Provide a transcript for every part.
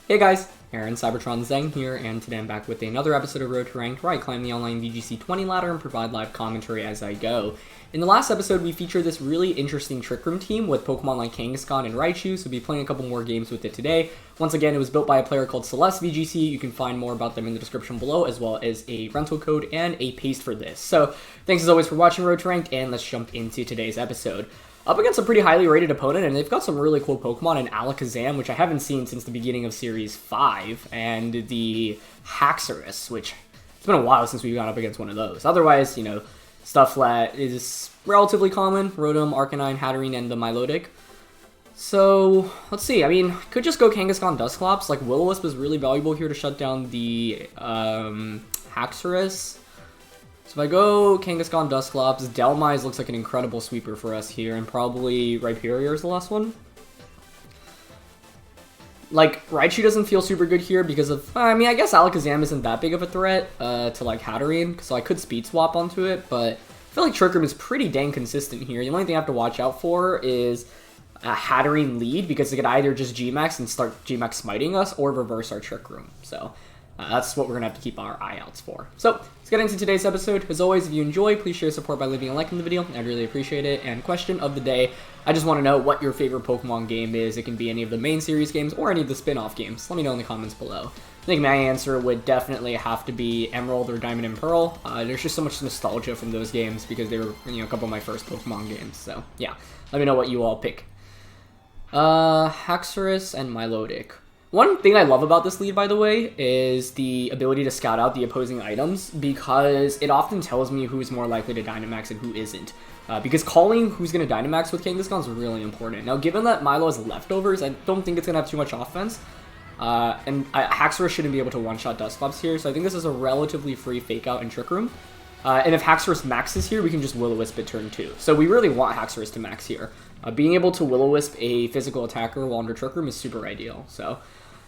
Hey guys, Aaron Cybertron Zeng here, and today I'm back with another episode of Road to Ranked, where I climb the online VGC 20 ladder and provide live commentary as I go. In the last episode, we featured this really interesting Trick Room team with Pokemon like Kangaskhan and Raichu, so we'll be playing a couple more games with it today. Once again, it was built by a player called Celes VGC. You can find more about them in the description below, as well as a rental code and a paste for this. So, thanks as always for watching Road to Ranked, and let's jump into today's episode. Up against a pretty highly rated opponent, and they've got some really cool Pokemon in Alakazam, which I haven't seen since the beginning of Series 5, and the Haxorus, which it's been a while since we've gone up against one of those. Otherwise, you know, stuff that is relatively common: Rotom, Arcanine, Hatterene, and the Milotic. So, let's see. I mean, could just go Kangaskhan, Dusclops. Like, Will-O-Wisp is really valuable here to shut down the Haxorus. So if I go Kangaskhan, Dusclops, Dhelmise looks like an incredible sweeper for us here, and probably Rhyperior is the last one. Like, Raichu doesn't feel super good here because of, I mean, I guess Alakazam isn't that big of a threat to, like, Hatterene, so I could speed swap onto it, but I feel like Trick Room is pretty dang consistent here. The only thing I have to watch out for is a Hatterene lead, because it could either just G-Max and start G-Max smiting us, or reverse our Trick Room, so that's what we're going to have to keep our eye outs for. So, let's get into today's episode. As always, if you enjoy, please share support by leaving a like in the video. I'd really appreciate it. And question of the day, I just want to know what your favorite Pokemon game is. It can be any of the main series games or any of the spin-off games. Let me know in the comments below. I think my answer would definitely have to be Emerald or Diamond and Pearl. There's just so much nostalgia from those games because they were, you know, a couple of my first Pokemon games. So, yeah. Let me know what you all pick. Haxorus and Milotic. One thing I love about this lead, by the way, is the ability to scout out the opposing items, because it often tells me who's more likely to Dynamax and who isn't. Because calling who's going to Dynamax with Kangaskhan is really important. Now, given that Milo has leftovers, I don't think it's going to have too much offense. And Haxorus shouldn't be able to one-shot Dusclops here, so I think this is a relatively free Fake-Out in Trick Room. And if Haxorus maxes here, we can just Will-O-Wisp at turn 2. So we really want Haxorus to max here. Being able to Will-O-Wisp a physical attacker while under Trick Room is super ideal. So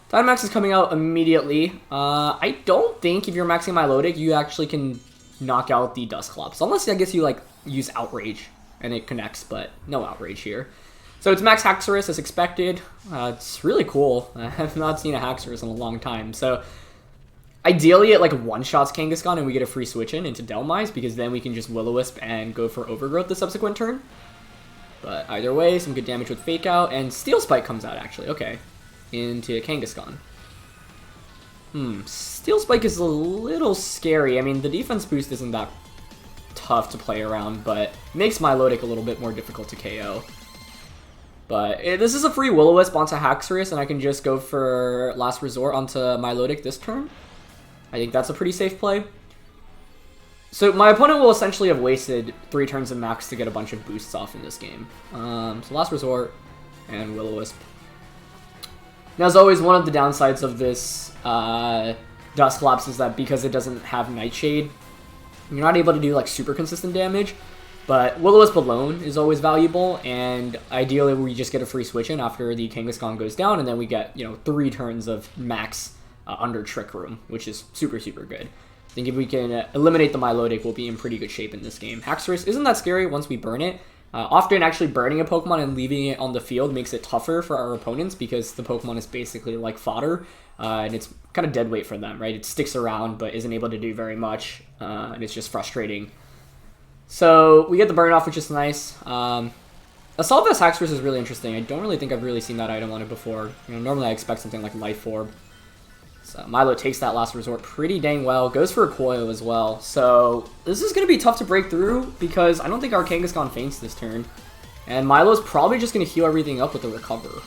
Dynamax is coming out immediately. I don't think if you're maxing Milotic, you actually can knock out the Dusclops. Unless, I guess, you, like, use Outrage and it connects, but no Outrage here. So it's max Haxorus as expected. It's really cool. I have not seen a Haxorus in a long time. So ideally, it, like, one-shots Kangaskhan and we get a free switch into Dhelmise, because then we can just Will-O-Wisp and go for Overgrowth the subsequent turn. But either way, some good damage with Fake Out, and Steel Spike comes out, actually. Okay. Into Kangaskhan. Steel Spike is a little scary. I mean, the defense boost isn't that tough to play around, but makes Milotic a little bit more difficult to KO. But this is a free Will-O-Wisp onto Haxorus, and I can just go for Last Resort onto Milotic this turn. I think that's a pretty safe play. So my opponent will essentially have wasted 3 turns of max to get a bunch of boosts off in this game. So Last Resort and Will-O-Wisp. Now, as always, one of the downsides of this Dusclops is that because it doesn't have Nightshade, you're not able to do, like, super consistent damage. But Will-O-Wisp alone is always valuable, and ideally we just get a free switch in after the Kangaskhan goes down, and then we get, you know, 3 turns of max under Trick Room, which is super, super good. I think if we can eliminate the Milotic, we'll be in pretty good shape in this game. Haxorus isn't that scary once we burn it. Often actually burning a Pokemon and leaving it on the field makes it tougher for our opponents, because the Pokemon is basically like fodder, and it's kind of dead weight for them, right? It sticks around but isn't able to do very much, and it's just frustrating. So we get the burn off, which is nice. Assault Vest Haxorus is really interesting. I don't really think I've really seen that item on it before. You know, normally I expect something like Life Orb. So Milo takes that Last Resort pretty dang well. Goes for a Coil as well. So this is going to be tough to break through, because I don't think our Kangaskhan faints this turn. And Milo's probably just going to heal everything up with the Recover.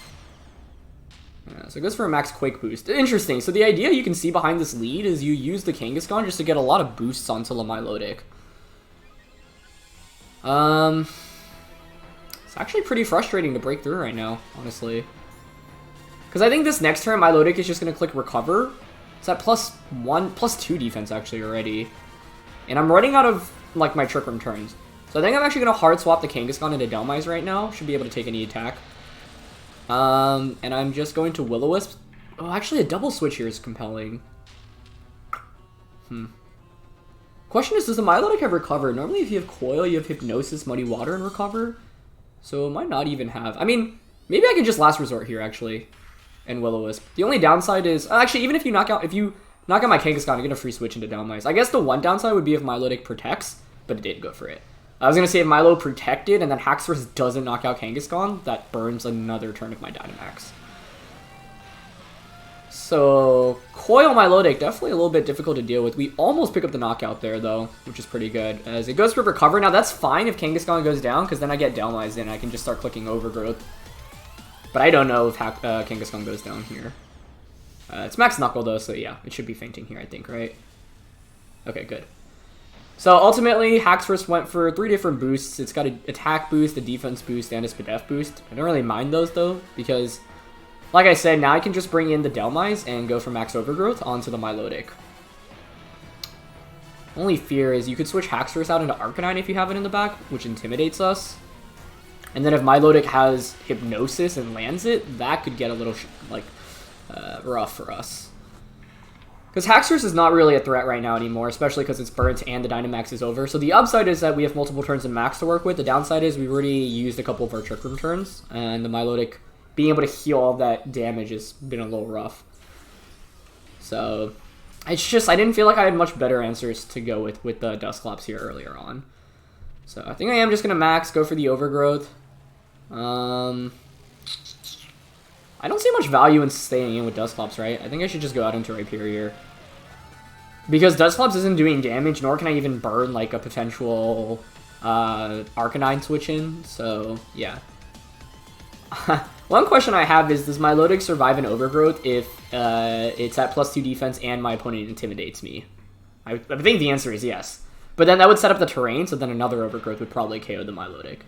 Yeah, so it goes for a max Quake boost. Interesting. So the idea you can see behind this lead is you use the Kangaskhan just to get a lot of boosts onto the Milotic. It's actually pretty frustrating to break through right now, honestly. Because I think this next turn, Milotic is just going to click Recover. It's at +2 defense, actually, already. And I'm running out of, like, my Trick Room turns. So I think I'm actually going to hard swap the Kangaskhan into Dhelmise right now. Should be able to take any attack. And I'm just going to Will-O-Wisp. Oh, actually, a double switch here is compelling. Question is, does the Milotic have Recover? Normally, if you have Coil, you have Hypnosis, Muddy Water, and Recover. So it might not even have... I mean, maybe I can just Last Resort here, actually. and Will-O-Wisp. The only downside is... Actually, even if you knock out my Kangaskhan, you get a free switch into Dhelmise. I guess the one downside would be if Milotic protects, but it didn't go for it. I was going to say if Milo protected and then Haxorus doesn't knock out Kangaskhan, that burns another turn of my Dynamax. So, Coil Milotic, definitely a little bit difficult to deal with. We almost pick up the knockout there, though, which is pretty good. As it goes for Recover. Now, that's fine if Kangaskhan goes down, because then I get Dhelmise in. I can just start clicking Overgrowth. But I don't know if Kangaskhan goes down here. It's Max Knuckle, though, so yeah, it should be fainting here, I think, right? Okay, good. So, ultimately, Haxorus went for 3 different boosts. It's got an attack boost, a defense boost, and a Spadef boost. I don't really mind those, though, because... Like I said, now I can just bring in the Dhelmise and go for Max Overgrowth onto the Milotic. Only fear is you could switch Haxorus out into Arcanine if you have it in the back, which intimidates us. And then if Milotic has Hypnosis and lands it, that could get a little, rough for us. Because Haxorus is not really a threat right now anymore, especially because it's burnt and the Dynamax is over. So the upside is that we have multiple turns in Max to work with. The downside is we've already used a couple of our Trick Room turns, and the Milotic... being able to heal all that damage has been a little rough. So, it's just, I didn't feel like I had much better answers to go with the Dusclops here earlier on. So, I think I am just going to max, go for the Overgrowth. I don't see much value in staying in with Dusclops, right? I think I should just go out into Rhyperior. Because Dusclops isn't doing damage, nor can I even burn, like, a potential Arcanine switch in. So, yeah. One question I have is, does Milotic survive an Overgrowth if it's at +2 defense and my opponent intimidates me? I think the answer is yes. But then that would set up the terrain, so then another Overgrowth would probably KO the Milotic.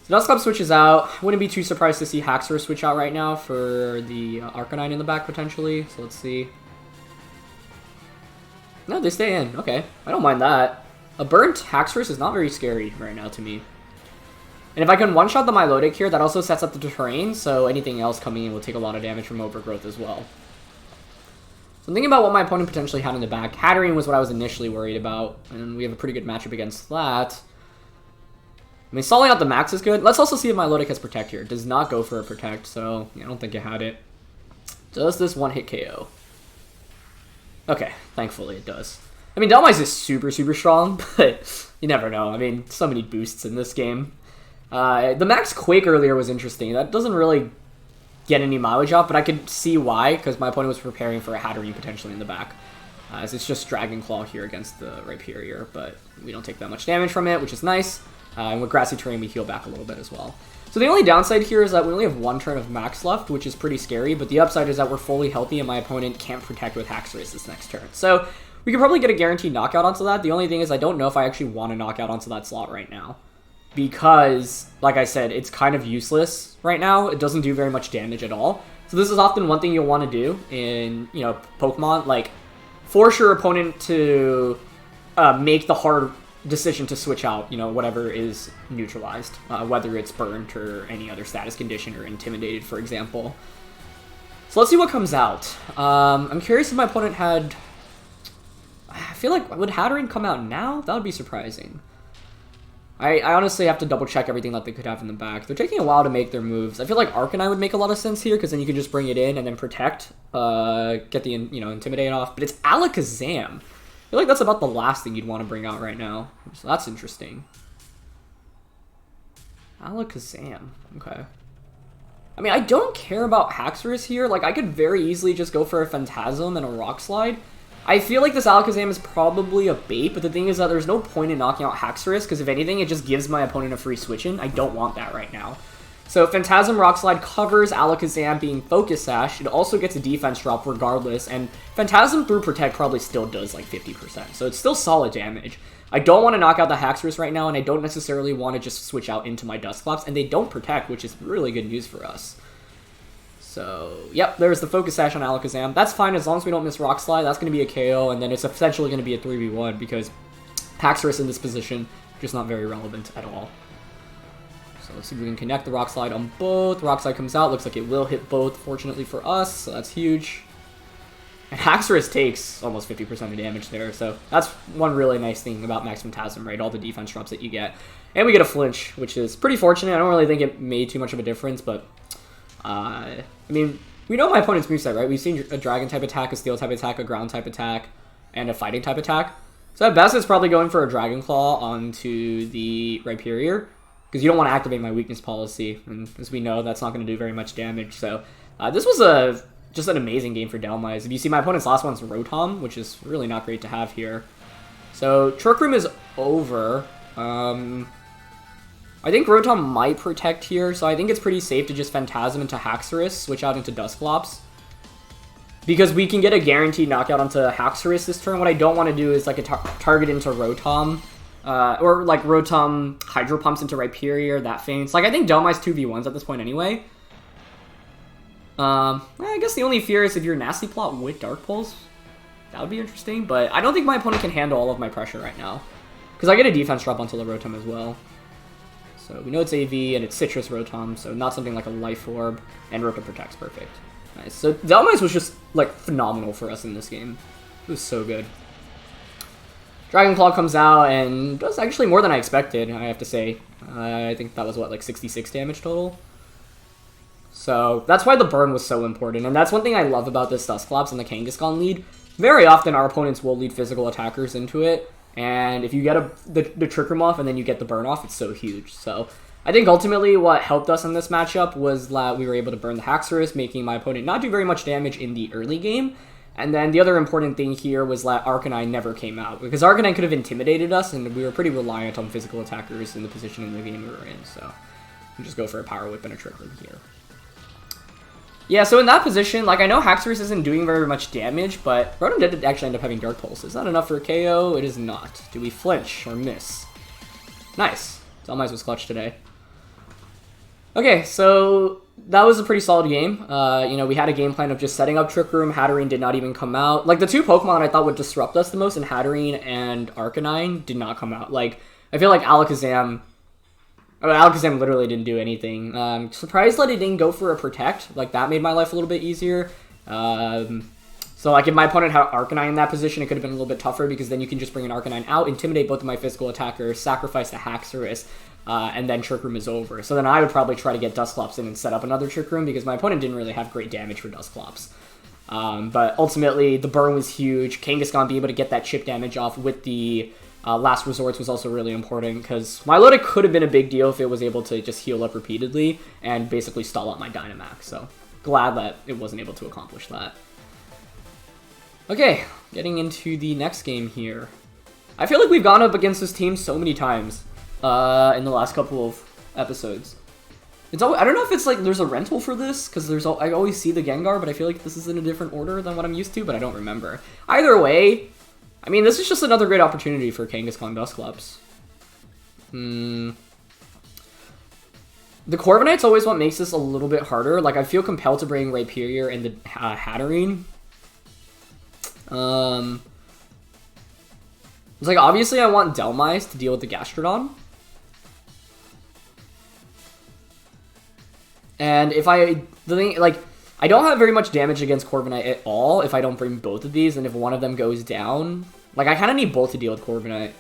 So Dusclops switches out. Wouldn't be too surprised to see Haxorus switch out right now for the Arcanine in the back, potentially. So let's see. No, they stay in. Okay. I don't mind that. A burnt Haxorus is not very scary right now to me. And if I can one-shot the Milotic here, that also sets up the terrain, so anything else coming in will take a lot of damage from Overgrowth as well. So I'm thinking about what my opponent potentially had in the back. Hatterene was what I was initially worried about, and we have a pretty good matchup against that. I mean, stalling out the max is good. Let's also see if Milotic has Protect here. It does not go for a Protect, so yeah, I don't think it had it. Does this one-hit KO? Okay, thankfully it does. I mean, Dhelmise is super, super strong, but you never know. I mean, so many boosts in this game. The Max Quake earlier was interesting. That doesn't really get any mileage off, but I could see why, because my opponent was preparing for a Hatterene potentially in the back. As it's just Dragon Claw here against the Rhyperior, but we don't take that much damage from it, which is nice. And with Grassy Terrain, we heal back a little bit as well. So the only downside here is that we only have 1 turn of Max left, which is pretty scary, but the upside is that we're fully healthy and my opponent can't protect with Haxorus this next turn. So we could probably get a guaranteed knockout onto that. The only thing is I don't know if I actually want to knock out onto that slot right now. Because, like I said, it's kind of useless right now. It doesn't do very much damage at all. So this is often one thing you'll want to do in, Pokemon. Like, force your opponent to make the hard decision to switch out, whatever is neutralized. Whether it's burnt or any other status condition or intimidated, for example. So let's see what comes out. I'm curious if my opponent had... I feel like, would Hatterene come out now? That would be surprising. I honestly have to double check everything that they could have in the back. They're taking a while to make their moves. I feel like Arcanine would make a lot of sense here, because then you can just bring it in and then protect, get the, Intimidate off. But it's Alakazam. I feel like that's about the last thing you'd want to bring out right now. So that's interesting. Alakazam. Okay. I mean, I don't care about Haxorus here. Like, I could very easily just go for a Phantasm and a Rock Slide. I feel like this Alakazam is probably a bait, but the thing is that there's no point in knocking out Haxorus, because if anything, it just gives my opponent a free switch-in. I don't want that right now. So Phantasm Rock Slide covers Alakazam being Focus Sash. It also gets a defense drop regardless, and Phantasm through Protect probably still does like 50%, so it's still solid damage. I don't want to knock out the Haxorus right now, and I don't necessarily want to just switch out into my Dusclops, and they don't Protect, which is really good news for us. So, yep, there's the Focus Sash on Alakazam. That's fine as long as we don't miss Rock Slide. That's going to be a KO, and then it's essentially going to be a 3v1 because Haxorus in this position just not very relevant at all. So let's see if we can connect the Rock Slide on both. Rock Slide comes out. Looks like it will hit both, fortunately for us, so that's huge. And Haxorus takes almost 50% of damage there, so that's one really nice thing about Max Phantasm, right? All the defense drops that you get. And we get a flinch, which is pretty fortunate. I don't really think it made too much of a difference, but... I mean, we know my opponent's moveset, right? We've seen a Dragon-type attack, a Steel-type attack, a Ground-type attack, and a Fighting-type attack. So at best, it's probably going for a Dragon Claw onto the Rhyperior, because you don't want to activate my weakness policy, and as we know, that's not going to do very much damage. So this was just an amazing game for Dhelmise. If you see, my opponent's last one's Rotom, which is really not great to have here. So Trick Room is over. I think Rotom might protect here, so I think it's pretty safe to just Phantasm into Haxorus, switch out into Dusclops. Because we can get a guaranteed knockout onto Haxorus this turn. What I don't want to do is like a target into Rotom. Or like Rotom Hydro Pumps into Rhyperior, that faints. Like I think Dhelmise 2v1s at this point anyway. I guess the only fear is if you're Nasty Plot with Dark Pulse. That would be interesting, but I don't think my opponent can handle all of my pressure right now. Because I get a defense drop onto the Rotom as well. So we know it's AV and it's Citrus Rotom, so not something like a Life Orb, and Rotom Protect's perfect. Nice. So Dhelmise was just like phenomenal for us in this game. It was so good. Dragon Claw comes out and does actually more than I expected, I have to say. I think that was what, like 66 damage total? So that's why the burn was so important, and that's one thing I love about this Dusclops and the Kangaskhan lead. Very often our opponents will lead physical attackers into it, and if you get the Trick Room off and then you get the burn off, it's so huge. So I think ultimately what helped us in this matchup was that we were able to burn the Haxorus, making my opponent not do very much damage in the early game. And then the other important thing here was that Arcanine never came out, because Arcanine could have intimidated us, and we were pretty reliant on physical attackers in the position in the game we were in. So we just go for a Power Whip and a Trick Room here. Yeah, so in that position, like, I know Haxorus isn't doing very much damage, but Rotom did actually end up having Dark Pulse. Is that enough for a KO? It is not. Do we flinch or miss? Nice. Dhelmise was clutch today. Okay, so that was a pretty solid game. You know, we had a game plan of just setting up Trick Room. Hatterene did not even come out. Like, the two Pokemon I thought would disrupt us the most in Hatterene and Arcanine did not come out. Like, I feel like Alakazam literally didn't do anything. Surprised that it didn't go for a Protect. Like, that made my life a little bit easier. So, like, if my opponent had Arcanine in that position, it could have been a little bit tougher, because then you can just bring an Arcanine out, intimidate both of my physical attackers, sacrifice the Haxorus, and then Trick Room is over. So then I would probably try to get Dusclops in and set up another Trick Room, because my opponent didn't really have great damage for Dusclops. But ultimately, the burn was huge. Kangaskhan being able to get that chip damage off with the Last Resorts was also really important, because Milotic could have been a big deal if it was able to just heal up repeatedly and basically stall out my Dynamax. So glad that it wasn't able to accomplish that. Okay, getting into the next game here. I feel like we've gone up against this team so many times in the last couple of episodes. It's always, I don't know if it's like there's a rental for this, because I always see the Gengar, but I feel like this is in a different order than what I'm used to, but I don't remember. Either way, I mean, this is just another great opportunity for Kangaskhan Dusclops. The Corviknight's always what makes this a little bit harder. Like, I feel compelled to bring Rhyperior and the Hatterene. It's like, obviously I want Dhelmise to deal with the Gastrodon. And if I don't have very much damage against Corviknight at all if I don't bring both of these, and if one of them goes down, like, I kind of need both to deal with Corviknight.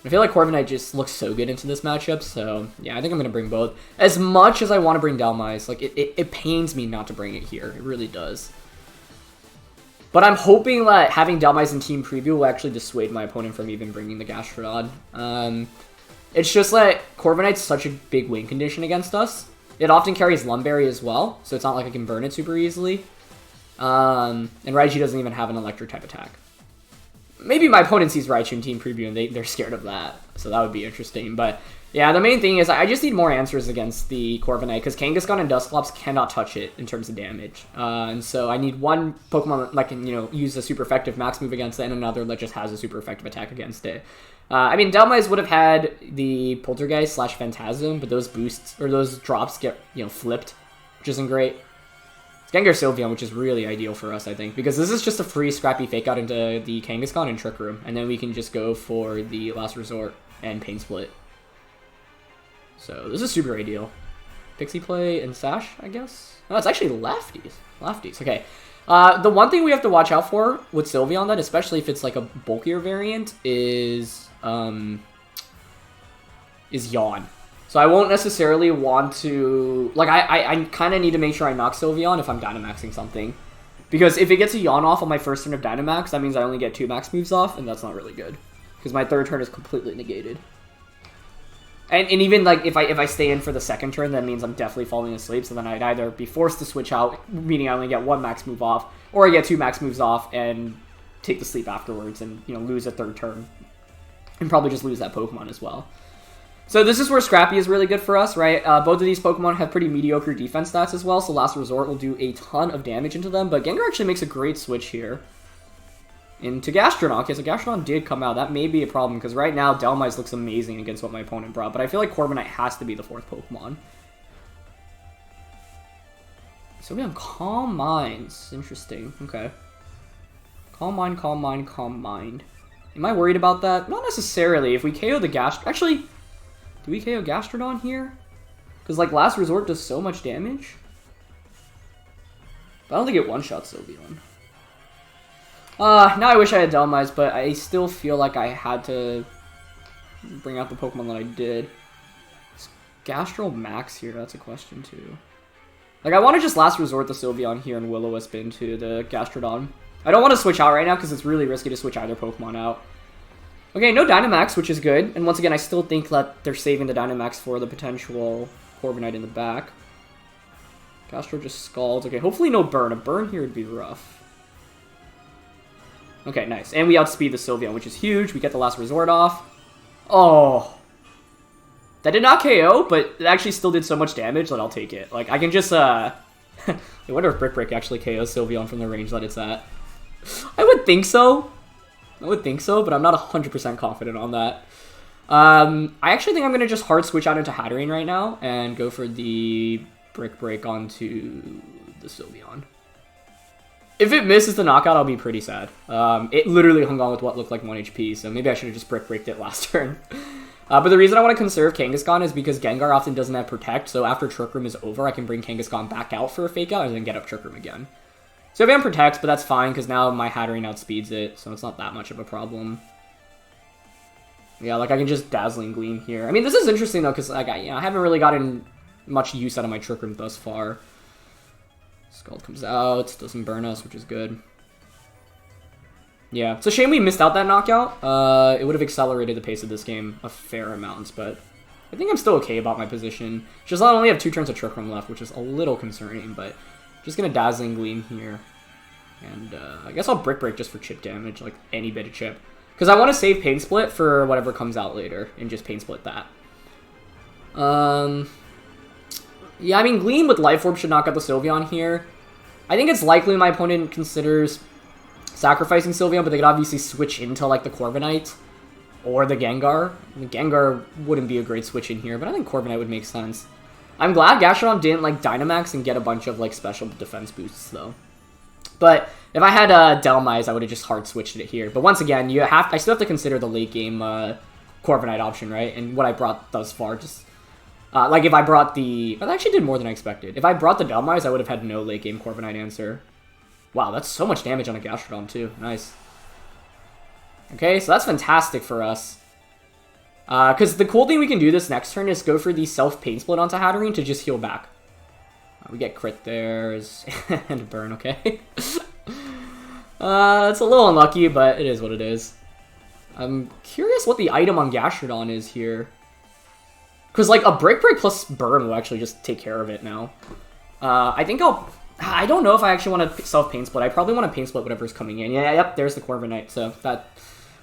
I feel like Corviknight just looks so good into this matchup, so yeah, I think I'm going to bring both. As much as I want to bring Dhelmise, like, it pains me not to bring it here. It really does. But I'm hoping that having Dhelmise in Team Preview will actually dissuade my opponent from even bringing the Gastrodon. It's just that Corviknight's such a big win condition against us. It often carries Lumberry as well, so it's not like I can burn it super easily. And Raichu doesn't even have an electric type attack. Maybe my opponent sees Raichu in Team Preview and they're scared of that, so that would be interesting. But yeah, the main thing is I just need more answers against the Corviknight, because Kangaskhan and Dusclops cannot touch it in terms of damage. And so I need one Pokemon that can, you know, use a super effective max move against it, and another that just has a super effective attack against it. I mean, Dhelmise would have had the Poltergeist / Phantasm, but those boosts, or those drops get, you know, flipped, which isn't great. It's Gengar Sylveon, which is really ideal for us, I think, because this is just a free scrappy fake out into the Kangaskhan and Trick Room, and then we can just go for the Last Resort and Pain Split. So this is super ideal. Pixie Play and Sash, I guess? No, it's actually lefties. Lefties, okay. The one thing we have to watch out for with Sylveon, then, especially if it's like a bulkier variant, is Yawn. So I won't necessarily want to... Like, I kind of need to make sure I knock Sylveon if I'm Dynamaxing something. Because if it gets a Yawn off on my first turn of Dynamax, that means I only get 2 max moves off, and that's not really good. Because my third turn is completely negated. And even, like, if I stay in for the second turn, that means I'm definitely falling asleep, so then I'd either be forced to switch out, meaning I only get 1 max move off, or I get 2 max moves off and take the sleep afterwards and, you know, lose a third turn. And probably just lose that Pokemon as well. So this is where Scrappy is really good for us, right? Both of these Pokemon have pretty mediocre defense stats as well, so Last Resort will do a ton of damage into them, but Gengar actually makes a great switch here into Gastrodon. Okay, so Gastrodon did come out. That may be a problem, because right now Dhelmise looks amazing against what my opponent brought, but I feel like Corviknight has to be the 4th Pokemon. So we have Calm Minds. Interesting. Okay. Calm Mind, Calm Mind, Calm Mind. Am I worried about that? Not necessarily. If we KO the Actually... Do we KO Gastrodon here? Because, like, Last Resort does so much damage. But I don't think it one-shots Sylveon. Now I wish I had Dhelmise, but I still feel like I had to bring out the Pokemon that I did. Is Gastro Max here? That's a question, too. Like, I want to just Last Resort the Sylveon here and Will-O-Wisp into the Gastrodon. I don't want to switch out right now because it's really risky to switch either Pokemon out. Okay, no Dynamax, which is good. And once again, I still think that they're saving the Dynamax for the potential Corviknight in the back. Gastro just Scalds. Okay, hopefully no Burn. A Burn here would be rough. Okay, nice. And we outspeed the Sylveon, which is huge. We get the Last Resort off. Oh. That did not KO, but it actually still did so much damage that I'll take it. Like, I can just, I wonder if Brick Break actually KOs Sylveon from the range that it's at. I would think so. I would think so, but I'm not 100% confident on that. I actually think I'm going to just hard switch out into Hatterene right now and go for the Brick Break onto the Sylveon. If it misses the knockout, I'll be pretty sad. It literally hung on with what looked like 1 HP, so maybe I should have just Brick Breaked it last turn. But the reason I want to conserve Kangaskhan is because Gengar often doesn't have Protect, so after Trick Room is over, I can bring Kangaskhan back out for a Fake Out and then get up Trick Room again. So Sylveon protects, but that's fine, because now my Hatterene outspeeds it, so it's not that much of a problem. Yeah, like, I can just Dazzling Gleam here. I mean, this is interesting, though, because, like, I haven't really gotten much use out of my Trick Room thus far. Scald comes out, doesn't burn us, which is good. Yeah, it's a shame we missed out that knockout. It would have accelerated the pace of this game a fair amount, but I think I'm still okay about my position. Just I only have 2 turns of Trick Room left, which is a little concerning, but... Just gonna Dazzling Gleam here. And I guess I'll Brick Break just for chip damage, like any bit of chip. Because I want to save Pain Split for whatever comes out later, and just Pain Split that. Yeah, I mean, Gleam with Life Orb should knock out the Sylveon here. I think it's likely my opponent considers sacrificing Sylveon, but they could obviously switch into, like, the Corviknight or the Gengar. The Gengar wouldn't be a great switch in here, but I think Corviknight would make sense. I'm glad Gastrodon didn't, like, Dynamax and get a bunch of, like, special defense boosts, though. But if I had Dhelmise, I would have just hard switched it here. But once again, I still have to consider the late game Corviknight option, right? And what I brought thus far, just... like, if I brought the... I actually did more than I expected. If I brought the Dhelmise, I would have had no late game Corviknight answer. Wow, that's so much damage on a Gastrodon, too. Nice. Okay, so that's fantastic for us. Because the cool thing we can do this next turn is go for the self-Pain Split onto Hatterene to just heal back. We get crit there, and a burn, okay? It's a little unlucky, but it is what it is. I'm curious what the item on Gastrodon is here. Because, like, a Brick Break plus Burn will actually just take care of it now. I think I don't know if I actually want to self-Pain Split. I probably want to Pain Split whatever's coming in. Yeah, yep, there's the Corviknight, so that...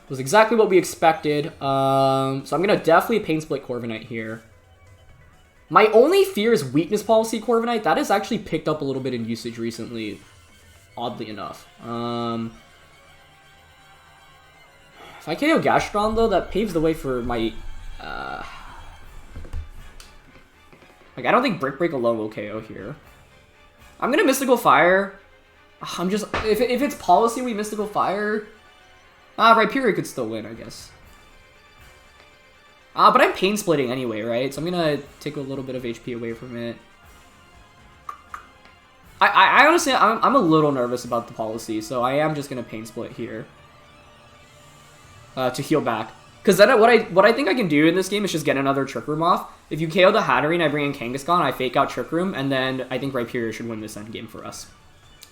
was exactly what we expected. So I'm going to definitely Pain Split Corviknight here. My only fear is Weakness Policy Corviknight. That has actually picked up a little bit in usage recently, oddly enough. If I KO Gastrodon, though, that paves the way for my... like, I don't think Brick Break alone will KO here. I'm going to Mystical Fire. I'm just... If it's policy, we Mystical Fire... Rhyperior could still win, I guess. But I'm Pain Splitting anyway, right? So I'm gonna take a little bit of HP away from it. I honestly, I'm a little nervous about the policy, so I am just gonna Pain Split here. To heal back. Because then what I think I can do in this game is just get another Trick Room off. If you KO the Hatterene, I bring in Kangaskhan, I fake out Trick Room, and then I think Rhyperior should win this endgame for us.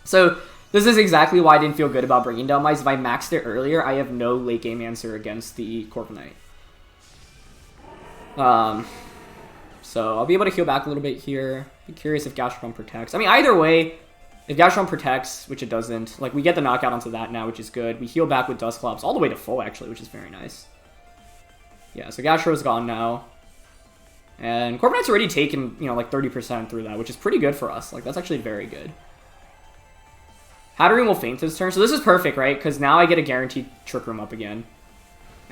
So this is exactly why I didn't feel good about bringing down Mice. If I maxed it earlier, I have no late game answer against the Corviknight. So I'll be able to heal back a little bit here. Be curious if Gastrodon protects. I mean, either way, if Gastrodon protects, which it doesn't, like, we get the knockout onto that now, which is good. We heal back with Dusclops all the way to full, actually, which is very nice. Yeah, so Gastro's gone now. And Corviknight's already taken, you know, like 30% through that, which is pretty good for us. Like, that's actually very good. Hatterene will feint this turn, so this is perfect, right? Because now I get a guaranteed Trick Room up again.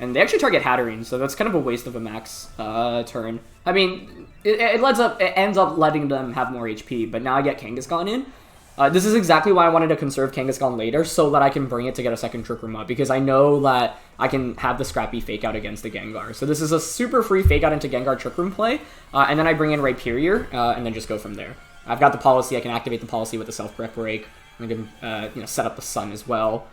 And they actually target Hatterene, so that's kind of a waste of a max turn. I mean, it ends up letting them have more HP, but now I get Kangaskhan in. This is exactly why I wanted to conserve Kangaskhan later, so that I can bring it to get a second Trick Room up, because I know that I can have the scrappy Fake Out against the Gengar. So this is a super free Fake Out into Gengar Trick Room play, and then I bring in Rhyperior, and then just go from there. I've got the policy, I can activate the policy with the Self-Prep Break. I can set up the Sun as well.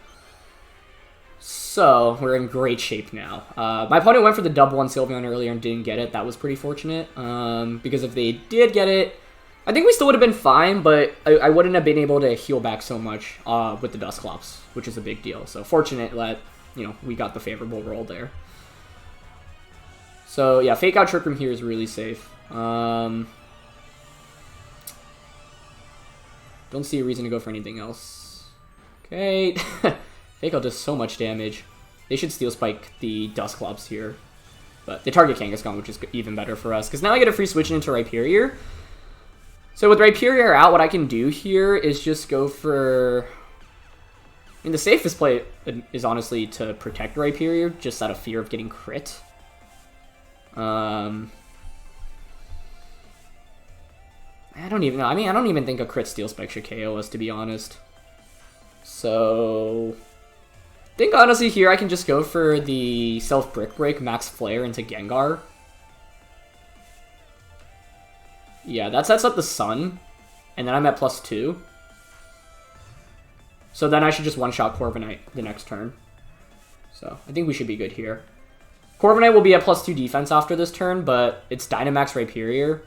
So, we're in great shape now. My opponent went for the double on Sylveon earlier and didn't get it. That was pretty fortunate, because if they did get it, I think we still would have been fine, but I wouldn't have been able to heal back so much with the Dusclops, which is a big deal. So, fortunate that, we got the favorable roll there. So, yeah, Fake Out Trick Room here is really safe. Don't see a reason to go for anything else. Okay. Fake Out does so much damage. They should Steel Spike the Dusclops here. But they target Kangaskhan, which is even better for us. Because now I get a free switch into Rhyperior. So with Rhyperior out, what I can do here is just go for... I mean, the safest play is honestly to protect Rhyperior, just out of fear of getting crit. I don't even know. I mean, I don't even think a crit Steel Spike should KO us, to be honest. So... I think honestly here I can just go for the Self-Brick Break, Max Flare into Gengar. Yeah, that sets up the Sun, and then I'm at +2. So then I should just one-shot Corviknight the next turn. So I think we should be good here. Corviknight will be at +2 defense after this turn, but it's Dynamax Rhyperior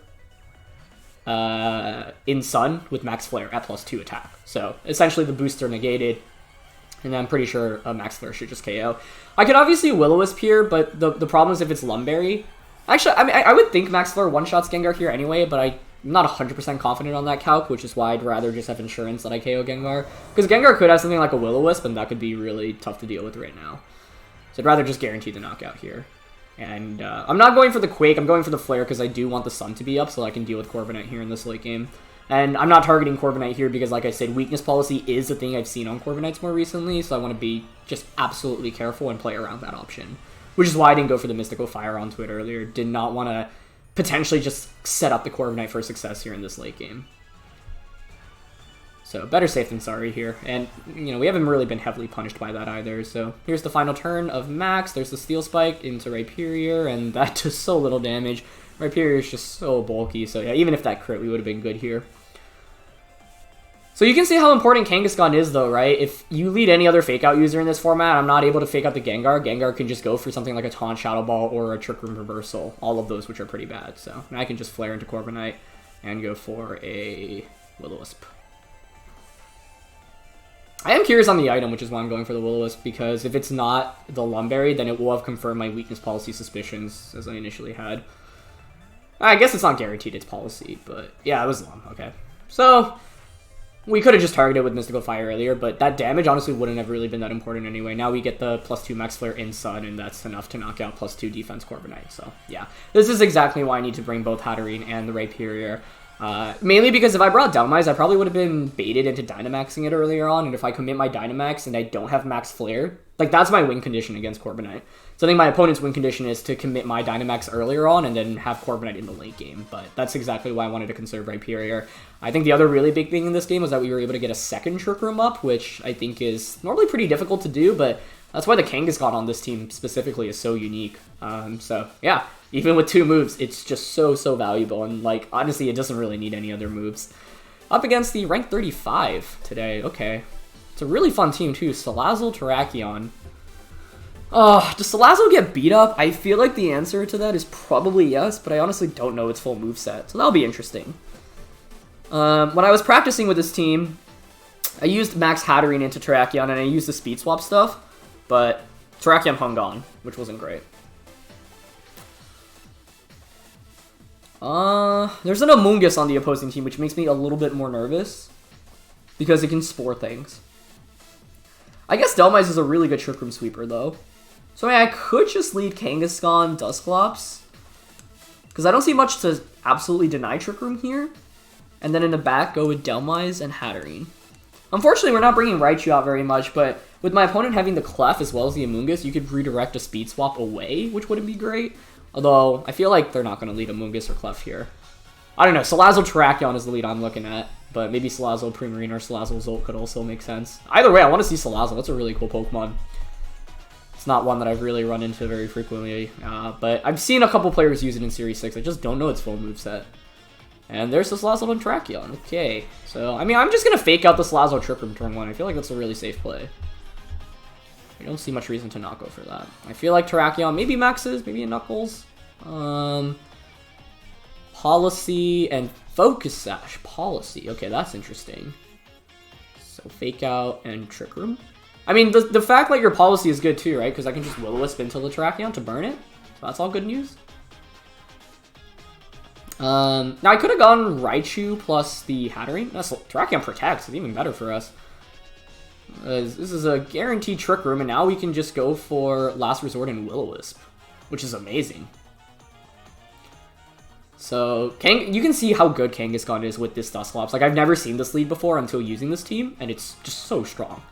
in Sun with Max Flare at +2 attack. So essentially the booster negated. And I'm pretty sure Max Flare should just KO. I could obviously Will-O-Wisp here, but the problem is if it's Lumberry. Actually, I mean, I would think Max Flare one-shots Gengar here anyway, but I'm not 100% confident on that calc, which is why I'd rather just have insurance that I KO Gengar. Because Gengar could have something like a Will-O-Wisp, and that could be really tough to deal with right now. So I'd rather just guarantee the knockout here. And I'm not going for the Quake, I'm going for the Flare because I do want the Sun to be up so I can deal with Corviknight here in this late game. And I'm not targeting Corviknight here because, like I said, weakness policy is a thing I've seen on Corviknights more recently, so I want to be just absolutely careful and play around that option. Which is why I didn't go for the Mystical Fire onto it earlier. Did not want to potentially just set up the Corviknight for success here in this late game. So, better safe than sorry here. And, we haven't really been heavily punished by that either. So, here's the final turn of Max. There's the Steel Spike into Rhyperior, and that does so little damage. Rhyperior is just so bulky, so yeah, even if that crit, we would have been good here. So you can see how important Kangaskhan is, though, right? If you lead any other Fake-Out user in this format, I'm not able to Fake Out the Gengar. Gengar can just go for something like a Taunt Shadow Ball or a Trick Room Reversal, all of those which are pretty bad. So I can just Flare into Corviknight and go for a Will-O-Wisp. I am curious on the item, which is why I'm going for the Will-O-Wisp, because if it's not the Lumberry, then it will have confirmed my weakness policy suspicions, as I initially had. I guess it's not guaranteed it's policy, but yeah, it was Lum, okay. So, we could have just targeted with Mystical Fire earlier, but that damage honestly wouldn't have really been that important anyway. Now we get the +2 Max Flare in Sun, and that's enough to knock out +2 defense Corviknight. So, yeah. This is exactly why I need to bring both Hatterene and the Rhyperior. Mainly because if I brought Dhelmise, I probably would have been baited into Dynamaxing it earlier on, and if I commit my Dynamax and I don't have Max Flare, like, that's my win condition against Corviknight. So I think my opponent's win condition is to commit my Dynamax earlier on and then have Corviknight in the late game, but that's exactly why I wanted to conserve Rhyperior. I think the other really big thing in this game was that we were able to get a second Trick Room up, which I think is normally pretty difficult to do, but that's why the Kangaskhan on this team specifically is so unique. So, yeah, even with 2 moves, it's just so valuable, and, like, honestly, it doesn't really need any other moves. Up against the rank 35 today, okay. It's a really fun team, too. Salazzle, Terrakion. Does Salazzle get beat up? I feel like the answer to that is probably yes, but I honestly don't know its full moveset, so that'll be interesting. When I was practicing with this team, I used Max Hatterene into Terrakion, and I used the speed swap stuff, but Terrakion hung on, which wasn't great. There's an Amoonguss on the opposing team, which makes me a little bit more nervous, because it can spore things. I guess Dhelmise is a really good Trick Room sweeper, though. So I mean, I could just lead Kangaskhan, Dusclops, because I don't see much to absolutely deny Trick Room here. And then in the back, go with Dhelmise and Hatterene. Unfortunately, we're not bringing Raichu out very much, but with my opponent having the Clef as well as the Amoonguss, you could redirect a speed swap away, which wouldn't be great. Although, I feel like they're not going to lead Amoonguss or Clef here. I don't know, Salazzle Terrakion is the lead I'm looking at, but maybe Salazzle Primarina or Salazzle Zolt could also make sense. Either way, I want to see Salazzle. That's a really cool Pokemon. It's not one that I've really run into very frequently, but I've seen a couple players use it in Series 6. I just don't know its full moveset. And there's the Salazzle and Terrakion. Okay, so, I mean, I'm just going to fake out the Salazzle Trick Room turn 1. I feel like that's a really safe play. I don't see much reason to not go for that. I feel like Terrakion maybe maxes, maybe a Knuckles. Policy and Focus Sash. Policy. Okay, that's interesting. So Fake Out and Trick Room. I mean, the fact that your Policy is good too, right? Because I can just Will-O-Wisp into the Terrakion to burn it. So that's all good news. Now I could have gone Raichu plus the Hatterene. That's Terrakion protects. It's even better for us. This is a guaranteed Trick Room, and now we can just go for Last Resort and Will-O-Wisp, which is amazing. So, you can see how good Kangaskhan is with this Dusclops. Like, I've never seen this lead before until using this team, and it's just so strong.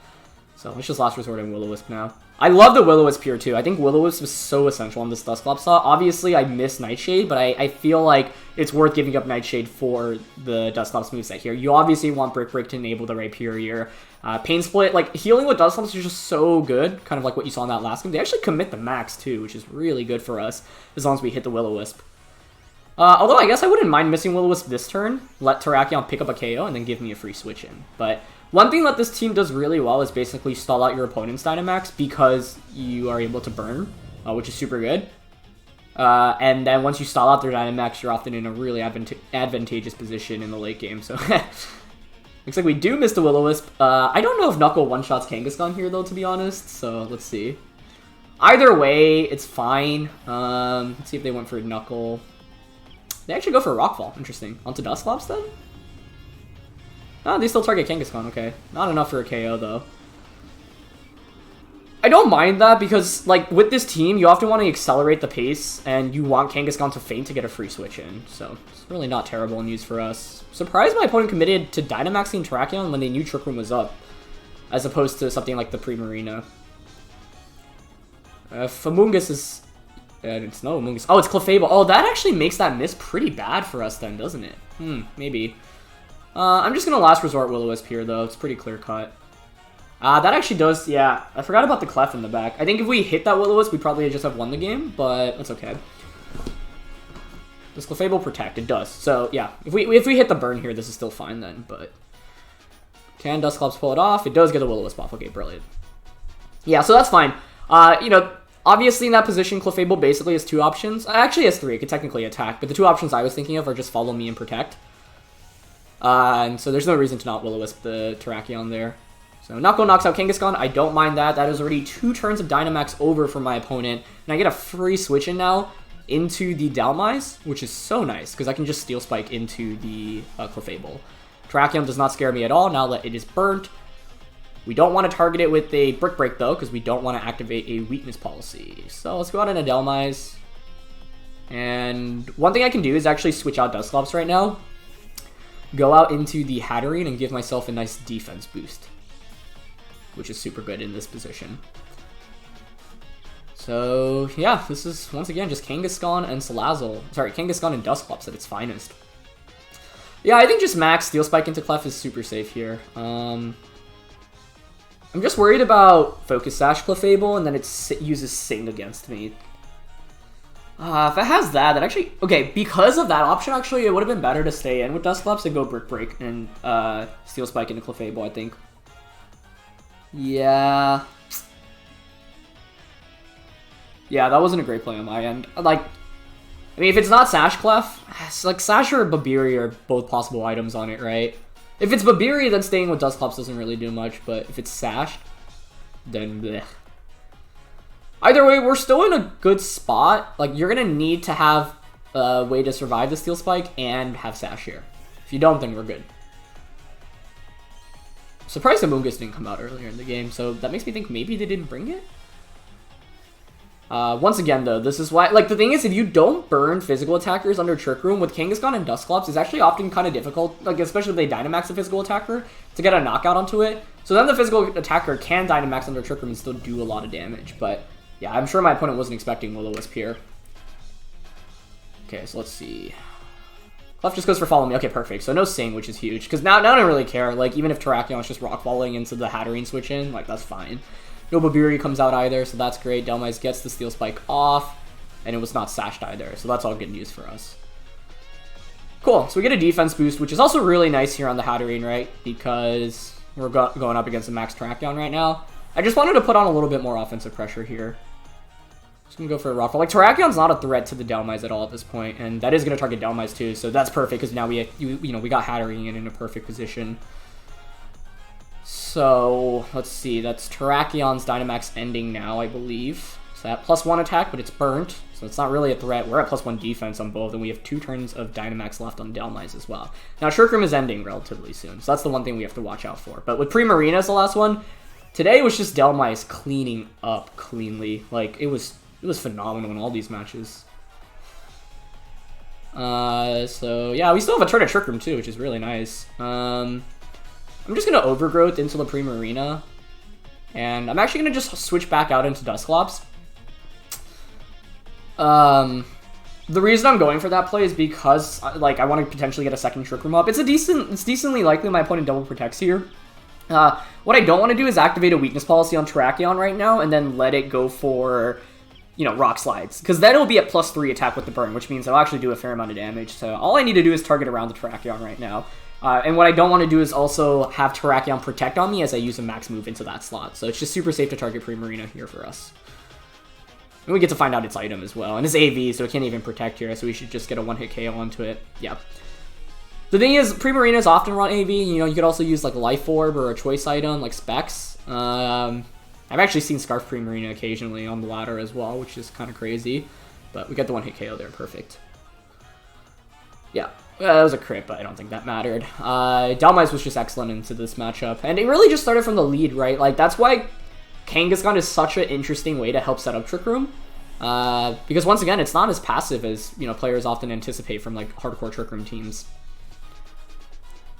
So, let's just Last Resort and Will-O-Wisp now. I love the Will-O-Wisp here, too. I think Will-O-Wisp is so essential on this Dusclops slot. Obviously, I miss Nightshade, but I feel like it's worth giving up Nightshade for the Dusclops moveset here. You obviously want Brick Break to enable the Rhyperior. Pain Split, like, healing with Dusclops is just so good, kind of like what you saw in that last game. They actually commit the max, too, which is really good for us, as long as we hit the Will-O-Wisp. Although I guess I wouldn't mind missing Will-O-Wisp this turn, let Terrakion pick up a KO, and then give me a free switch in. But one thing that this team does really well is basically stall out your opponent's Dynamax because you are able to burn, which is super good. And then once you stall out their Dynamax, you're often in a really advantageous position in the late game. So looks like we do miss the Will-O-Wisp. I don't know if Knuckle one-shots Kangaskhan here, though, to be honest. So let's see. Either way, it's fine. Let's see if they went for Knuckle. They actually go for Rockfall. Interesting. Onto Dusclops, then? Oh, they still target Kangaskhan. Okay. Not enough for a KO, though. I don't mind that because, like, with this team, you often want to accelerate the pace, and you want Kangaskhan to feint to get a free switch in. So, it's really not terrible news for us. Surprised my opponent committed to Dynamaxing Terrakion when they knew Trick Room was up, as opposed to something like the Primarina. If Amoonguss is... it's no Amoonguss. Oh, it's Clefable. Oh, that actually makes that miss pretty bad for us then, doesn't it? Maybe. I'm just going to Last Resort Will-O-Wisp here, though. It's pretty clear-cut. That actually does, yeah. I forgot about the Clef in the back. I think if we hit that Will-O-Wisp, we probably just have won the game, but that's okay. Does Clefable protect? It does. So, yeah. If we hit the burn here, this is still fine then, but... Can Dusclops pull it off? It does get the Will-O-Wisp off. Okay, brilliant. Yeah, so that's fine. You know... Obviously, in that position, Clefable basically has two options. Actually, has three. It could technically attack, but the two options I was thinking of are just Follow Me and Protect. And so there's no reason to not Will-O-Wisp the Terrakion there. So Knuckle knocks out Kangaskhan. I don't mind that. That is already 2 turns of Dynamax over for my opponent. And I get a free switch in now into the Dhelmise, which is so nice, because I can just Steel Spike into the Clefable. Terrakion does not scare me at all now that it is burnt. We don't want to target it with a Brick Break, though, because we don't want to activate a Weakness Policy. So let's go out in a Dhelmise. And one thing I can do is actually switch out Dusclops right now. Go out into the Hatterene and give myself a nice defense boost, which is super good in this position. So, yeah, this is, once again, just Kangaskhan and Salazzle. Sorry, Kangaskhan and Dusclops at its finest. Yeah, I think just max Steel Spike into Clef is super safe here. I'm just worried about Focus Sash Clefable, and then it uses Sing against me. If it has that, then actually... Okay, because of that option, actually, it would have been better to stay in with Dusclops and go Brick Break and Steel Spike into Clefable, I think. Yeah. Yeah, that wasn't a great play on my end. Like, I mean, if it's not Sash Clef, it's like Sash or Babiri are both possible items on it, right? If it's Babiri, then staying with Dusclops doesn't really do much, but if it's Sash, then bleh. Either way, we're still in a good spot. Like, you're gonna need to have a way to survive the Steel Spike and have Sash here. If you don't, then we're good. Surprised Amoonguss didn't come out earlier in the game, so that makes me think maybe they didn't bring it? Once again, though, this is why... Like, the thing is, if you don't burn physical attackers under Trick Room with Kangaskhan and Dusclops, it's actually often kind of difficult, like, especially if they Dynamax a physical attacker, to get a knockout onto it. So then the physical attacker can Dynamax under Trick Room and still do a lot of damage. But, yeah, I'm sure my opponent wasn't expecting Will-O-Wisp here. Okay, so let's see. Clef just goes for Follow Me. Okay, perfect. So no Sing, which is huge. Because now I don't really care. Like, even if Terrakion is just rock falling into the Hatterene switch in, like, that's fine. No Babiri comes out either, so that's great. Dhelmise gets the Steel Spike off, and it was not sashed either, so that's all good news for us. Cool, so we get a defense boost, which is also really nice here on the Hatterene, right? Because we're going up against a max Terrakion right now. I just wanted to put on a little bit more offensive pressure here. Just gonna go for a rock fall. Like, Terrakion's not a threat to the Dhelmise at all at this point, and that is gonna target Dhelmise too, so that's perfect, because now we got Hatterene in a perfect position. So, let's see, that's Terrakion's Dynamax ending now, I believe. So that +1 attack, but it's burnt, so it's not really a threat. We're at +1 defense on both, and we have 2 turns of Dynamax left on Dhelmise as well. Now, Trick Room is ending relatively soon, so that's the one thing we have to watch out for. But with Primarina as the last one, today was just Dhelmise cleaning up cleanly. Like, it was phenomenal in all these matches. So, yeah, we still have a turn at Trick Room too, which is really nice. I'm just going to Overgrowth into the Primarina, and I'm actually going to just switch back out into Dusclops. The reason I'm going for that play is because, like, I want to potentially get a second Trick Room up. It's decently likely my opponent double protects here. What I don't want to do is activate a weakness policy on Terrakion right now, and then let it go for, you know, Rock Slides. Because then it'll be at +3 attack with the burn, which means I'll actually do a fair amount of damage. So all I need to do is target around the Terrakion right now. And what I don't want to do is also have Terrakion protect on me as I use a max move into that slot. So it's just super safe to target Primarina here for us. And we get to find out its item as well. And it's AV, so it can't even protect here, so we should just get a one-hit KO onto it. Yeah. The thing is, Primarinas often run AV. You know, you could also use like Life Orb or a choice item like Specs. I've actually seen Scarf Primarina occasionally on the ladder as well, which is kind of crazy. But we get the one-hit KO there, perfect. Yeah. That was a crit, but I don't think that mattered. Dhelmise was just excellent into this matchup. And it really just started from the lead, right? Like, that's why Kangaskhan is such an interesting way to help set up Trick Room. Because, once again, it's not as passive as, you know, players often anticipate from, like, hardcore Trick Room teams.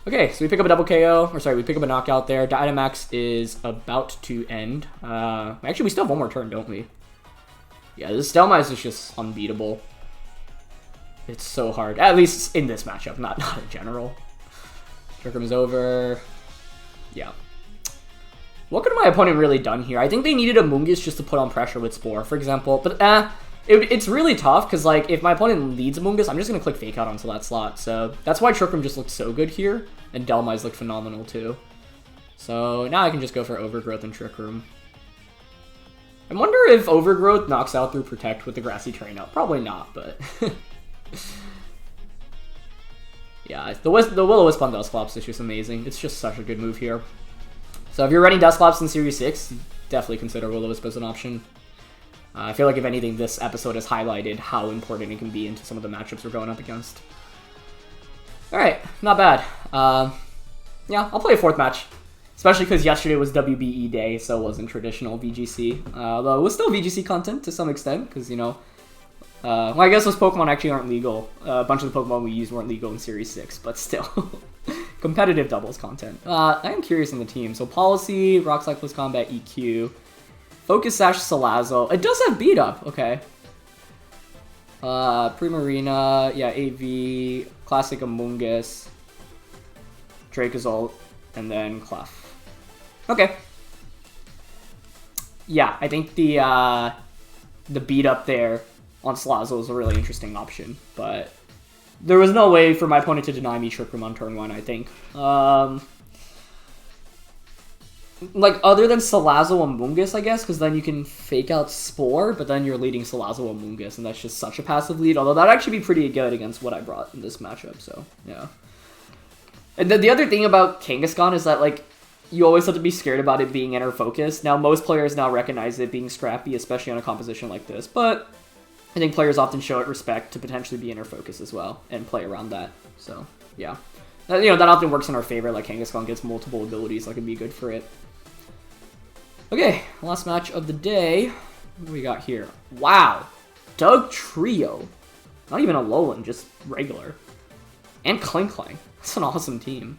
Okay, so we pick up a double KO. Or, sorry, we pick up a knockout there. Dynamax is about to end. Actually, we still have one more turn, don't we? Yeah, this Dhelmise is just unbeatable. It's so hard. At least in this matchup, not in general. Trick Room is over. Yeah. What could my opponent really done here? I think they needed a Amoonguss just to put on pressure with Spore, for example. But it's really tough because, like, if my opponent leads Amoonguss, I'm just going to click Fake Out onto that slot. So that's why Trick Room just looked so good here. And Dhelmise looked phenomenal too. So now I can just go for Overgrowth and Trick Room. I wonder if Overgrowth knocks out through Protect with the Grassy Terrain out. Probably not, but... Yeah, the Will-O-Wisp on Dusclops is just amazing. It's just such a good move here. So if you're running Dusclops in Series 6, definitely consider Will-O-Wisp as an option. I feel like if anything, this episode has highlighted how important it can be into some of the matchups we're going up against. Alright, not bad. Yeah, I'll play a 4th match. Especially because yesterday was WBE day, so it wasn't traditional VGC. Although it was still VGC content to some extent, because, you know... well, I guess those Pokemon actually aren't legal. A bunch of the Pokemon we used weren't legal in Series 6, but still. Competitive doubles content. I am curious on the team. So Policy, Rock Slide plus Combat, EQ. Focus Sash, Salazzle. It does have Beat Up, okay. Primarina, yeah, AV, Classic Amoonguss, Dracozolt, and then Clef. Okay. Yeah, I think the Beat Up there on Salazzle is a really interesting option, but there was no way for my opponent to deny me Trick Room on turn 1, I think. like, other than Salazzle and Amoonguss, I guess, because then you can fake out Spore, but then you're leading Salazzle and Amoonguss, and that's just such a passive lead, although that'd actually be pretty good against what I brought in this matchup, so, yeah. And then the other thing about Kangaskhan is that, like, you always have to be scared about it being inner focus. Now, most players now recognize it being scrappy, especially on a composition like this, but I think players often show it respect to potentially be inner focus as well, and play around that, so, yeah. You know, that often works in our favor, like Kangaskhan gets multiple abilities, that can be good for it. Okay, last match of the day. What do we got here? Wow! Dugtrio. Not even a Alolan, just regular. And Klingklang. That's an awesome team.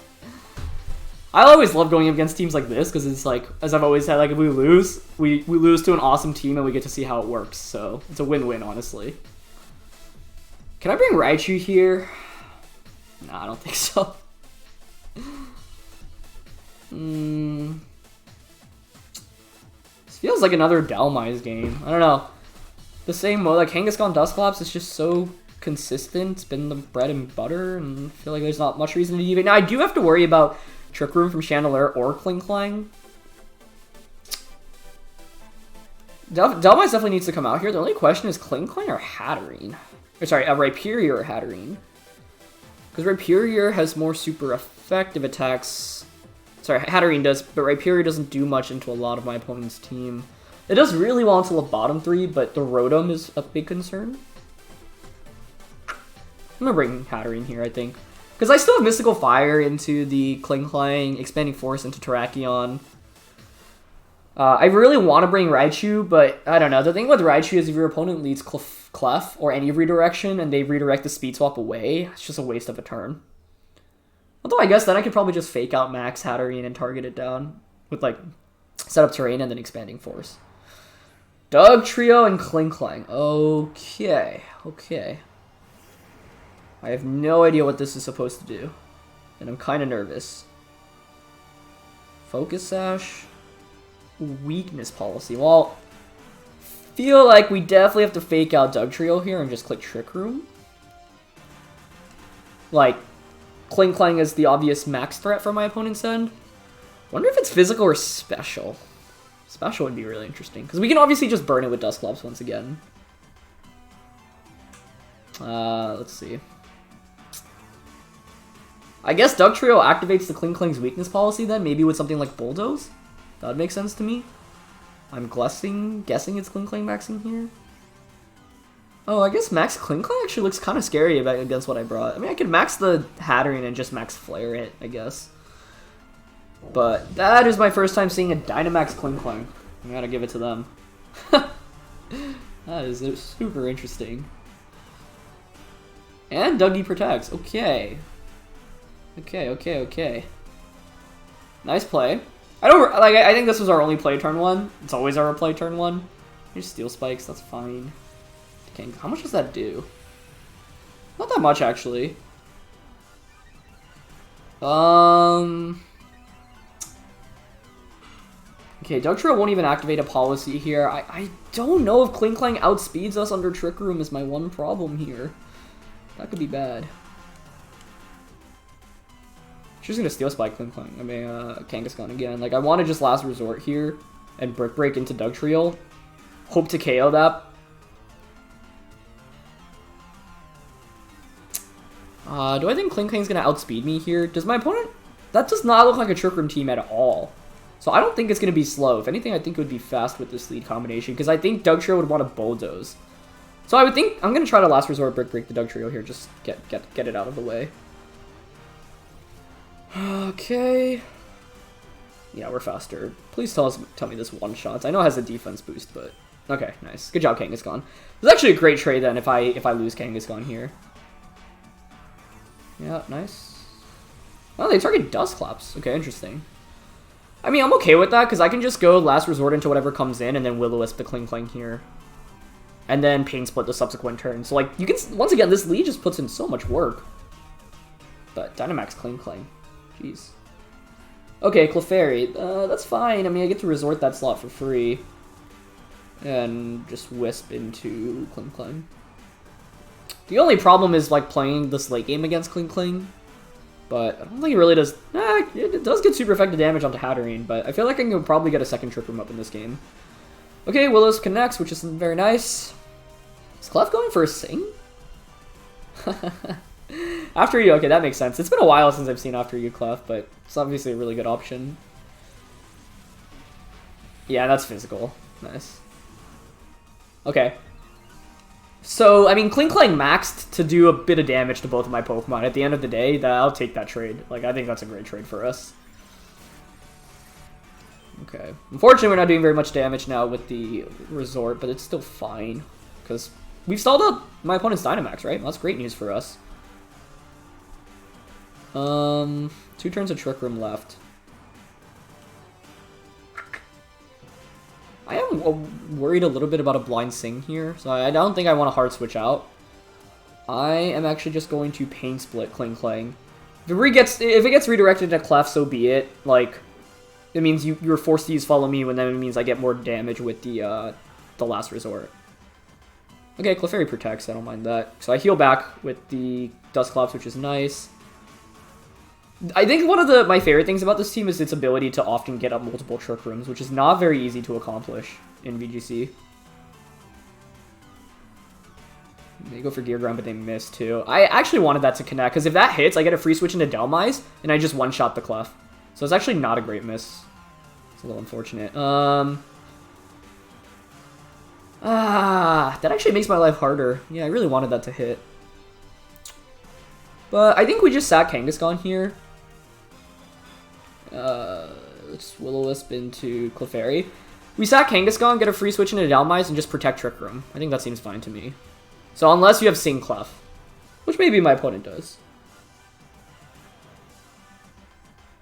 I always love going against teams like this, because it's like, as I've always said, like, if we lose, we lose to an awesome team and we get to see how it works, so it's a win-win, honestly. Can I bring Raichu here? Nah, I don't think so. This feels like another Dhelmise game. I don't know. The same mode, like Kangaskhan Dusclops is just so consistent. It's been the bread and butter, and I feel like there's not much reason to deviate. Now, I do have to worry about Trick Room from Chandelure or Klingklang. Dhelmise definitely needs to come out here. The only question is Klingklang or Hatterene. Or sorry, Rhyperior or Hatterene. Because Rhyperior has more super effective attacks. Sorry, Hatterene does, but Rhyperior doesn't do much into a lot of my opponent's team. It does really well until the bottom 3, but the Rotom is a big concern. I'm gonna bring Hatterene here, I think. Because I still have Mystical Fire into the Klingklang, Expanding Force into Terrakion. I really want to bring Raichu, but I don't know. The thing with Raichu is if your opponent leads Clef or any redirection and they redirect the Speed Swap away, it's just a waste of a turn. Although I guess then I could probably just fake out Max Hatterene and target it down with, like, set up Terrain and then Expanding Force. Dugtrio and Klingklang. Okay, okay. I have no idea what this is supposed to do, and I'm kind of nervous. Focus Sash. Weakness Policy. Well, feel like we definitely have to fake out Dugtrio here and just click Trick Room. Like, Klingklang is the obvious max threat from my opponent's end. Wonder if it's physical or special. Special would be really interesting, because we can obviously just burn it with Dusclops once again. Let's see. I guess Dugtrio activates the Klingklang's weakness policy then, maybe with something like Bulldoze? That would make sense to me. I'm guessing it's Klingklang maxing here. Oh, I guess max Klingklang actually looks kind of scary against what I brought. I mean, I could max the Hatterene and just max Flare it, I guess. But that is my first time seeing a Dynamax Klingklang. I gotta give it to them. That is super interesting. And Dougie protects. Okay. Okay. Nice play. I think this was our only play turn 1. It's always our play turn 1. Here's Steel Spikes, that's fine. Okay, how much does that do? Not that much, actually. Okay, Dugtrio won't even activate a policy here. I don't know if Klingklang outspeeds us under Trick Room is my one problem here. That could be bad. She's gonna Steel Spike Klingklang. I mean, Kangaskhan again. Like, I want to just Last Resort here and Brick Break into Dugtrio. Hope to KO that. Do I think Klingklang's gonna outspeed me here? Does my opponent... That does not look like a Trick Room team at all. So I don't think it's gonna be slow. If anything, I think it would be fast with this lead combination, because I think Dugtrio would want to Bulldoze. So I would think... I'm gonna try to Last Resort Brick Break the Dugtrio here. Just get it out of the way. Okay. Yeah, we're faster. Please tell me this one-shots. I know it has a defense boost, but... Okay, nice. Good job, Kangaskhan. It's actually a great trade, then, if I lose Kangaskhan here. Yeah, nice. Oh, they target Dusclops. Okay, interesting. I mean, I'm okay with that, because I can just go Last Resort into whatever comes in, and then Will-O-Wisp the Klingklang here. And then Pain Split the subsequent turn. So, like, you can... Once again, this lead just puts in so much work. But Dynamax Klingklang. Jeez. Okay, Clefairy. That's fine. I mean, I get to resort that slot for free. And just Wisp into Klingklang. The only problem is, like, playing this late game against Klingklang. But I don't think it really does... it does get super effective damage onto Hatterene, but I feel like I can probably get a second Trick Room up in this game. Okay, Will-O-Wisp connects, which is very nice. Is Clef going for a Sing? After you, okay, that makes sense. It's been a while since I've seen After You Clef, but it's obviously a really good option. Yeah, that's physical. Nice. Okay. So, I mean, Klingklang maxed to do a bit of damage to both of my Pokemon. At the end of the day, I'll take that trade. Like, I think that's a great trade for us. Okay. Unfortunately, we're not doing very much damage now with the Resort, but it's still fine. Because we've stalled out my opponent's Dynamax, right? Well, that's great news for us. 2 turns of Trick Room left. I am worried a little bit about a Blind Sing here, so I don't think I want to hard switch out. I am actually just going to Pain Split Klingklang. If it gets redirected to Clef, so be it. Like, it means you're forced to use Follow Me, when then it means I get more damage with the Last Resort. Okay, Clefairy protects, I don't mind that. So I heal back with the Dusclops, which is nice. I think one of my favorite things about this team is its ability to often get up multiple Trick Rooms, which is not very easy to accomplish in VGC. They go for Gear Ground, but they miss too. I actually wanted that to connect, because if that hits, I get a free switch into Delmise, and I just one-shot the Clef. So it's actually not a great miss. It's a little unfortunate. That actually makes my life harder. Yeah, I really wanted that to hit. But I think we just sack Kangaskhan here. Let's Will-O-Wisp into Clefairy. We sack Kangaskhan, get a free switch into Delmise, and just protect Trick Room. I think that seems fine to me. So unless you have Sing Clef, which maybe my opponent does.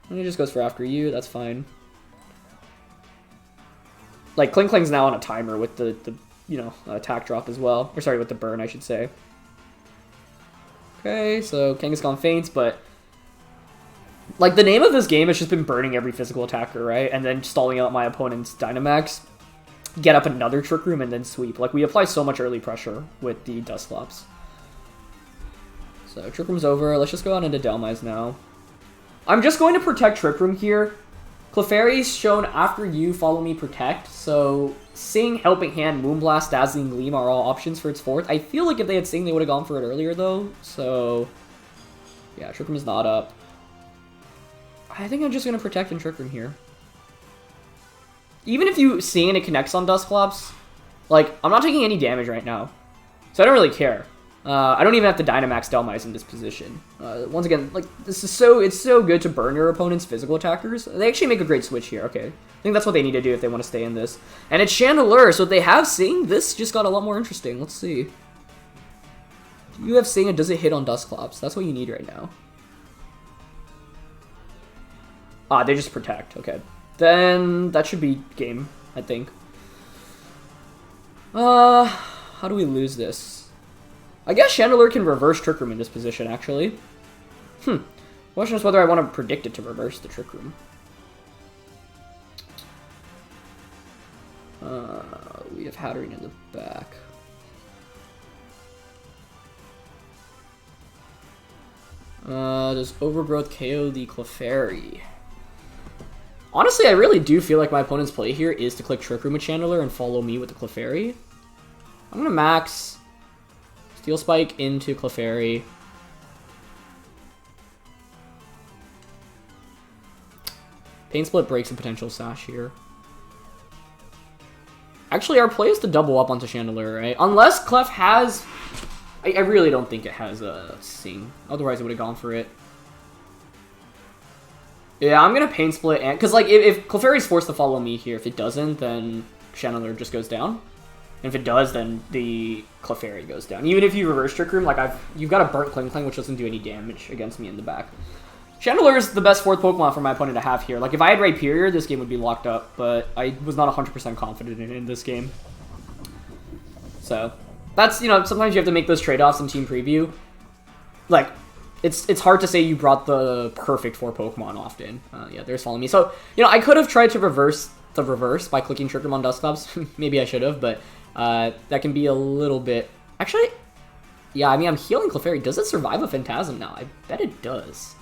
And he just goes for After You, that's fine. Like, Klingklang's now on a timer with the attack drop as well. Or sorry, with the burn, I should say. Okay, so Kangaskhan faints, but... like, the name of this game has just been burning every physical attacker, right? And then stalling out my opponent's Dynamax. Get up another Trick Room, and then sweep. Like, we apply so much early pressure with the Dusclops. So, Trick Room's over. Let's just go on into Delmise now. I'm just going to protect Trick Room here. Clefairy's shown After You, Follow Me, Protect. So, Sing, Helping Hand, Moonblast, Dazzling Gleam are all options for its fourth. I feel like if they had Sing, they would have gone for it earlier, though. So, yeah, Trick Room is not up. I think I'm just going to protect and Trick Room here. Even if you Sing and it connects on Dusclops, like, I'm not taking any damage right now. So I don't really care. I don't even have to Dynamax Delmise in this position. Once again, like, it's so good to burn your opponent's physical attackers. They actually make a great switch here, okay. I think that's what they need to do if they want to stay in this. And it's Chandelure, so if they have Sing, this just got a lot more interesting. Let's see. You have Sing, and does it hit on Dusclops? That's what you need right now. Ah, they just protect, okay. Then that should be game, I think. How do we lose this? I guess Chandelure can reverse Trick Room in this position, actually. Question is whether I want to predict it to reverse the Trick Room. We have Hatterene in the back. Does Overgrowth KO the Clefairy? Honestly, I really do feel like my opponent's play here is to click Trick Room with Chandelure and Follow Me with the Clefairy. I'm gonna max Steel Spike into Clefairy. Pain Split breaks a potential Sash here. Actually, our play is to double up onto Chandelure, right? Unless Clef has... I really don't think it has a Sing. Otherwise, it would have gone for it. Yeah, I'm gonna Pain Split, and because like if Clefairy's forced to Follow Me here, if it doesn't, then Chandelure just goes down. And if it does, then the Clefairy goes down. Even if you reverse Trick Room, like you've got a burnt Klingklang, which doesn't do any damage against me in the back. Chandelure is the best fourth Pokemon for my opponent to have here. Like if I had Rhyperior, this game would be locked up, but I was not 100% confident in this game. So that's, sometimes you have to make those trade-offs in team preview. Like, it's hard to say you brought the perfect 4 Pokemon often. Yeah, there's Follow Me. So, I could have tried to reverse the reverse by clicking Trick Room on Dusclops. Maybe I should have, but that can be a little bit... Actually, yeah, I mean, I'm healing Clefairy. Does it survive a Phantasm now? I bet it does.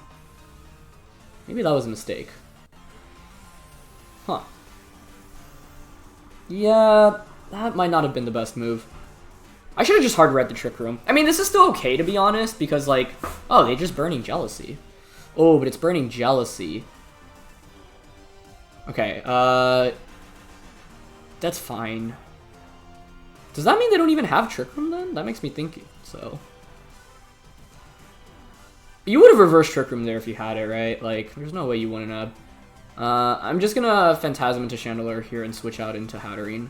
Maybe that was a mistake. Huh. Yeah, that might not have been the best move. I should have just hard read the Trick Room. I mean, this is still okay, to be honest, because, like, oh, they're just burning Jealousy. Oh, but it's burning Jealousy. Okay, that's fine. Does that mean they don't even have Trick Room, then? That makes me think so. You would have reversed Trick Room there if you had it, right? Like, there's no way you wouldn't have. I'm just gonna Phantasm into Chandelure here and switch out into Hatterene.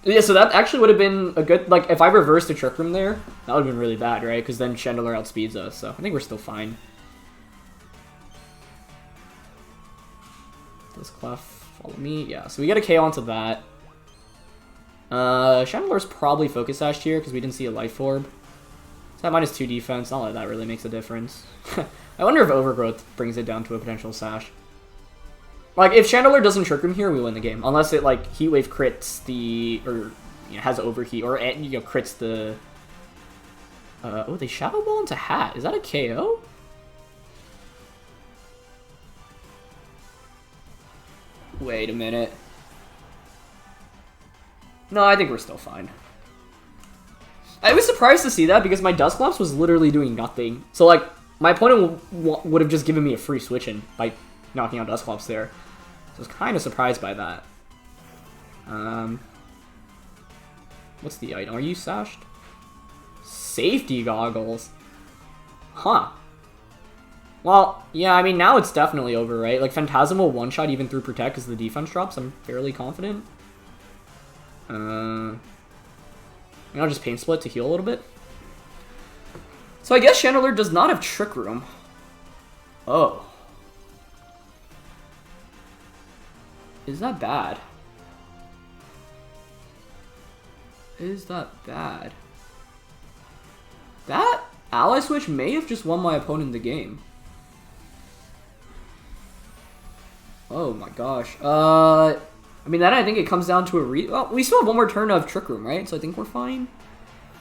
Yeah, so that actually would have been a good, like, if I reversed the Trick Room there, that would have been really bad, right? Because then Chandelure outspeeds us, so I think we're still fine. Does Clef follow me? Yeah, so we get a KO onto that. Chandelure's probably Focus Sash here because we didn't see a Life Orb. So that -2 defense, not that that really makes a difference. I wonder if Overgrowth brings it down to a potential Sash. Like, if Chandelure doesn't Trick Room here, we win the game. Unless it, like, Heat Wave crits the... or, you know, has Overheat, or, you know, crits the... oh, they Shadow Ball into Hat. Is that a KO? Wait a minute. No, I think we're still fine. I was surprised to see that because my Dusclops was literally doing nothing. So, like, my opponent would have just given me a free switch-in by knocking out Dusclops there. So I was kind of surprised by that. What's the item? Are you sashed? Safety Goggles. Huh. Well, yeah, I mean, now it's definitely over, right? Like, Phantasm will one-shot even through Protect because the defense drops. I'm fairly confident. I'll just Pain Split to heal a little bit. So I guess Chandelure does not have Trick Room. Oh. Is that bad? Is that bad? That Ally Switch may have just won my opponent the game. Oh my gosh. I mean, then I think it comes down to a well, we still have one more turn of Trick Room, right? So I think we're fine.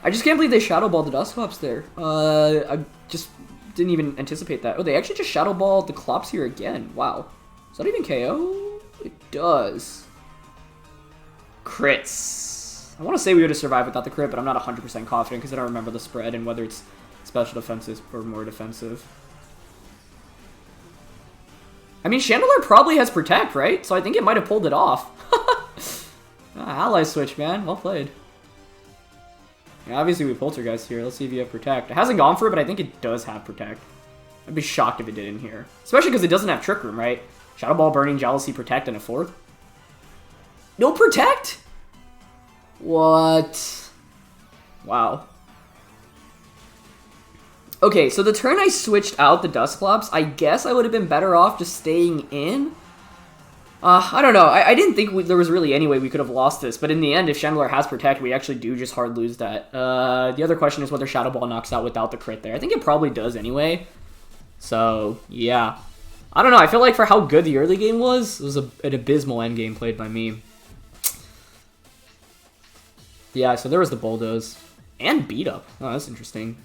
I just can't believe they Shadow Balled the Dusclops there. I just didn't even anticipate that. Oh, they actually just Shadow Balled the Clops here again. Wow. Does that even KO? It does. Crits. I want to say we would have survived without the crit, but I'm not 100% confident because I don't remember the spread and whether it's special defensive or more defensive. I mean, Chandelure probably has Protect, right? So I think it might have pulled it off. Ally Switch, man. Well played. Yeah, obviously we Poltergeist here. Let's see if you have Protect. It hasn't gone for it, but I think it does have Protect. I'd be shocked if it did in here. Especially because it doesn't have Trick Room, right? Shadow Ball, Burning, Jealousy, Protect, and a 4th. No Protect? What? Wow. Okay, so the turn I switched out the Dusclops, I guess I would have been better off just staying in. I don't know. I didn't think there was really any way we could have lost this, but in the end, if Chandelure has Protect, we actually do just hard lose that. The other question is whether Shadow Ball knocks out without the crit there. I think it probably does anyway. So, yeah. I don't know. I feel like for how good the early game was, it was an abysmal end game played by me. Yeah, so there was the Bulldoze. And Beat Up. Oh, that's interesting.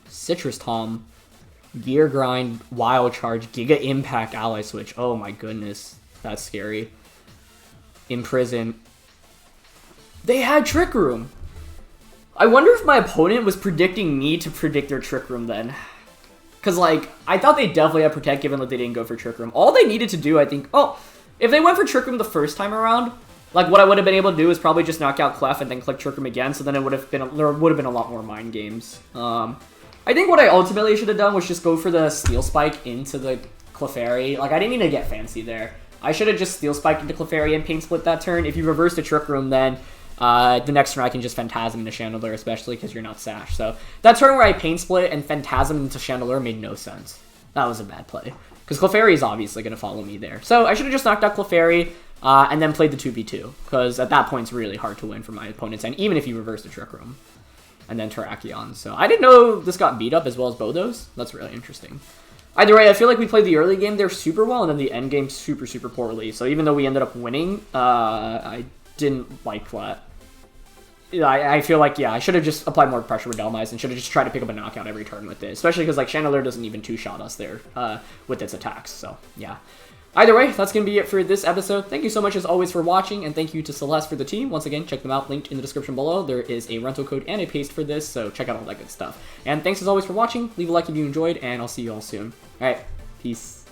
Citrus Tom, Gear Grind, Wild Charge, Giga Impact, Ally Switch. Oh my goodness, that's scary. Imprison. They had Trick Room. I wonder if my opponent was predicting me to predict their Trick Room then. Because, like, I thought they definitely had Protect given that they didn't go for Trick Room. All they needed to do, I think... Oh, if they went for Trick Room the first time around, like, what I would have been able to do is probably just knock out Clef and then click Trick Room again, so then it would have been... there would have been a lot more mind games. I think what I ultimately should have done was just go for the Steel Spike into the Clefairy. Like, I didn't need to get fancy there. I should have just Steel Spiked into Clefairy and Pain Split that turn. If you reverse the Trick Room, then the next turn I can just Phantasm into Chandelure, especially because you're not Sash. So that turn where I Pain Split and Phantasm into Chandelure made no sense. That was a bad play. Because Clefairy is obviously going to follow me there. So I should have just knocked out Clefairy and then played the 2v2. Because at that point, it's really hard to win for my opponent's end, even if you reverse the Trick Room. And then Terrakion. So I didn't know this got beat up as well as Bodos. That's really interesting. Either way, I feel like we played the early game there super well, and then the end game super, super poorly. So even though we ended up winning, I didn't like that. I feel like, yeah, I should have just applied more pressure with Delmise and should have just tried to pick up a knockout every turn with it. Especially because, like, Chandelure doesn't even two-shot us there with its attacks. So, yeah. Either way, that's going to be it for this episode. Thank you so much, as always, for watching, and thank you to Celes for the team. Once again, check them out, linked in the description below. There is a rental code and a paste for this, so check out all that good stuff. And thanks, as always, for watching. Leave a like if you enjoyed, and I'll see you all soon. All right, peace.